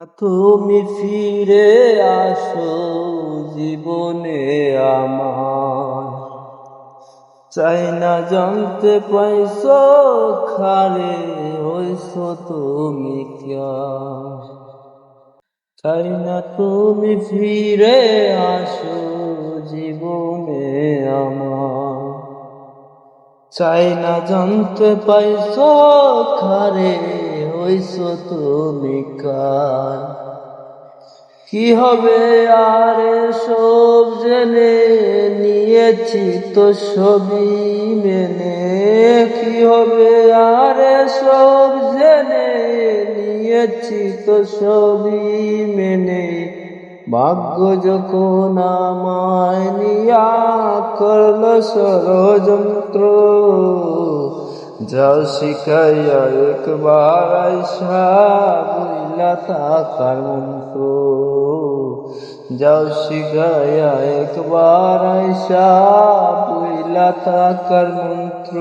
তুমি ফিরে আসো জীবনে আমার, চাই না জানতে পাইছো খারে হইছো তুমি কেয়া। চাই না তুমি ফিরে আসো জীবনে আমার, চাই না জানতে পাইছো খারে হইছো তুমি কার। কি হবে আর সব জেনে নিয়েছি তো সবই মেনে, কি হবে আর সব জেনে নিয়েছি তো সবই মেনে। ভাগ্য যখন আমায় নিয়া করলো ষড়যন্ত্র, যাও শিখাইয়া একবার আইসা বইলা থাকার মন্ত্র, যাও শিখাইয়া একবার আইসা বইলা থাকার মন্ত্র।